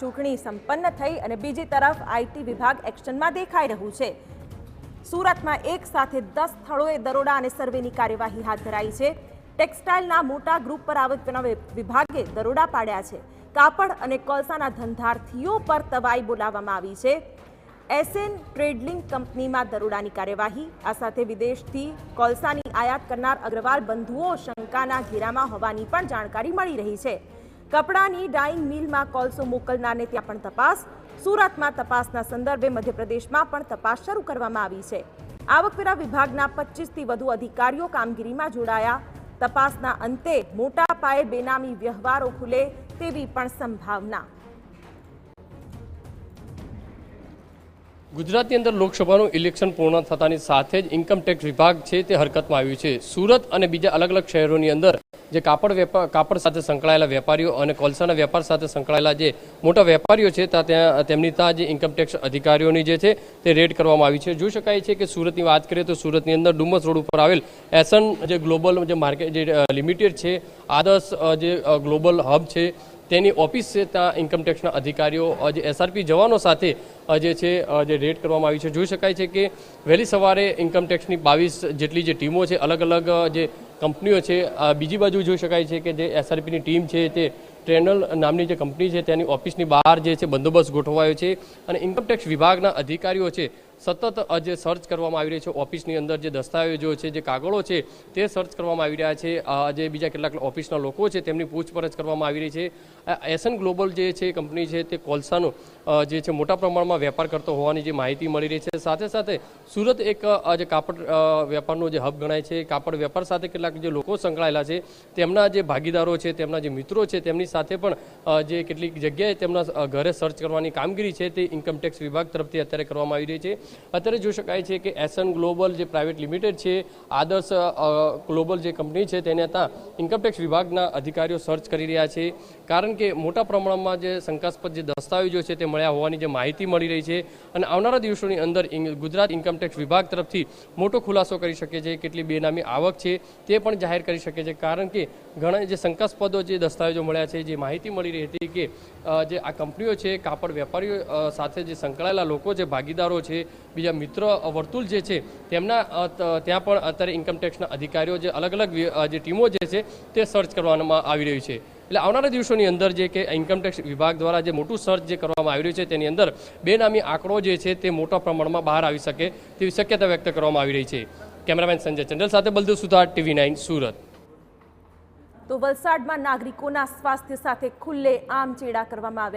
ચૂંટણી સંપન્ન થઈ અને બીજી તરફ આઈટી વિભાગ એક્શનમાં દેખાઈ રહ્યું છે। સુરતમાં એક સાથે 10 સ્થળોએ દરોડા અને સર્વેની કાર્યવાહી હાથ ધરાઈ છે। ટેક્સટાઇલના મોટા ગ્રુપ પર આવકવેરા વિભાગે દરોડા પાડ્યા છે। કાપડ અને કોલસાના ધંધાર્થીઓ પર તવાઈ બોલાવવામાં આવી છે। એસએન ટ્રેડલિંગ કંપનીમાં દરોડાની કાર્યવાહી। આ સાથે વિદેશથી કોલસાની આયાત કરનાર અગ્રવાલ બંધુઓ શંકાના ઘેરામાં હોવાની પણ જાણકારી મળી રહી છે। કપડાની ડાઇંગ મિલમાં કોલસો મોકલનારને ત્યાં પણ તપાસ। સુરતમાં તપાસના સંદર્ભે મધ્યપ્રદેશમાં પણ તપાસ શરૂ કરવામાં આવી છે। આવકવેરા વિભાગના 25થી વધુ અધિકારીઓ કામગીરીમાં જોડાયા। તપાસના અંતે મોટા પાયે બેનામી વ્યવહારો ખુલે તેવી પણ સંભાવના। ગુજરાતની અંદર લોકસભાનું ઇલેક્શન પૂર્ણ થતાની સાથે જ ઇન્કમટેક્સ વિભાગ છે તે હરકતમાં આવ્યું છે। સુરત અને બીજા અલગ અલગ શહેરોની અંદર જે કાપડ સાથે સંકળાયેલા વેપારીઓ અને કોલસાના વેપાર સાથે સંકળાયેલા જે મોટા વેપારીઓ છે તેમની ત્યાં જે ઇન્કમટેક્સ અધિકારીઓની જે છે તે રેડ કરવામાં આવી છે। જોઈ શકાય છે કે સુરતની વાત કરીએ તો સુરતની અંદર ડુમસ રોડ ઉપર આવેલ એસન જે ગ્લોબલ જે માર્કેટ જે લિમિટેડ છે, આદર્શ જે ગ્લોબલ હબ છે તેની ઓફિસ છે, ત્યાં ઇન્કમટેક્સના અધિકારીઓ જે એસઆરપી જવાનો સાથે જે છે જે રેડ કરવામાં આવી છે। જોઈ શકાય છે કે વહેલી સવારે ઇન્કમટેક્સની 22 જેટલી જે ટીમો છે, અલગ અલગ જે કંપનીઓ છે, બીજી બાજુ જોઈ શકાય છે કે જે એસઆરપીની ટીમ છે તે ટ્રેનલ નામની જે કંપની છે તેની ઓફિસની બહાર જે છે બંદોબસ્ત ગોઠવાયો છે અને ઇન્કમટેક્સ વિભાગના અધિકારીઓ છે સતત જે સર્ચ કરવામાં આવી રહી છે। ઓફિસની અંદર જે દસ્તાવેજો છે, જે કાગળો છે તે સર્ચ કરવામાં આવી રહ્યા છે। જે બીજા કેટલાક ઓફિસના લોકો છે તેમની પૂછપરછ કરવામાં આવી રહી છે। એસન ગ્લોબલ જે છે કંપની છે તે કોલસાનો જે છે મોટા પ્રમાણમાં વેપાર કરતો હોવાની જે માહિતી મળી રહી છે। સાથે સાથે સુરત એક જે કાપડ વેપારનો જે હબ ગણાય છે, કાપડ વેપાર સાથે કેટલાક જે લોકો સંકળાયેલા છે તેમના જે ભાગીદારો છે, તેમના જે મિત્રો છે તેમની સાથે પણ જે કેટલીક જગ્યાએ તેમના ઘરે સર્ચ કરવાની કામગીરી છે તે ઇન્કમટેક્સ વિભાગ તરફથી અત્યારે કરવામાં આવી રહી છે। અત્યારે જોઈ શકાય છે કે એસન ગ્લોબલ જે પ્રાઇવેટ લિમિટેડ છે, આદર્શ ગ્લોબલ જે કંપની છે તેને ત્યાં ઇન્કમટેક્સ વિભાગના અધિકારીઓ સર્ચ કરી રહ્યા છે। કારણ કે મોટા પ્રમાણમાં જે શંકાસ્પદ જે દસ્તાવેજો છે તે મળ્યા હોવાની જે માહિતી મળી રહી છે અને આવનારા દિવસોની અંદર ગુજરાત ઇન્કમટેક્સ વિભાગ તરફથી મોટો ખુલાસો કરી શકે છે, કેટલી બેનામી આવક છે તે પણ જાહેર કરી શકે છે। કારણ કે ઘણા જે શંકાસ્પદો જે દસ્તાવેજો મળ્યા છે, જે માહિતી મળી રહી હતી કે જે આ કંપનીઓ છે, કાપડ વેપારીઓ સાથે જે સંકળાયેલા લોકો છે, ભાગીદારો છે, બીજા મિત્ર વર્તુળ જે છે તેમના ત્યાં પણ અત્યારે ઇન્કમટેક્સના અધિકારીઓ જે અલગ અલગ જે ટીમો જે છે તે સર્ચ કરવામાં આવી રહ્યું છે। એટલે આવનારા દિવસોની અંદર જે કે ઇન્કમટેક્સ વિભાગ દ્વારા જે મોટું સર્ચ જે કરવામાં આવી રહ્યું છે તેની અંદર બેનામી આંકડો જે છે તે મોટા પ્રમાણમાં બહાર આવી શકે તેવી શક્યતા વ્યક્ત કરવામાં આવી રહી છે। કેમેરામેન સંજય ચંડલ સાથે બલદેવ સુથાર, TV9 સુરત। તો વલસાડમાં નાગરિકોના સ્વાસ્થ્ય સાથે ખુલ્લે આમ ચેડા કરવામાં આવ્યા।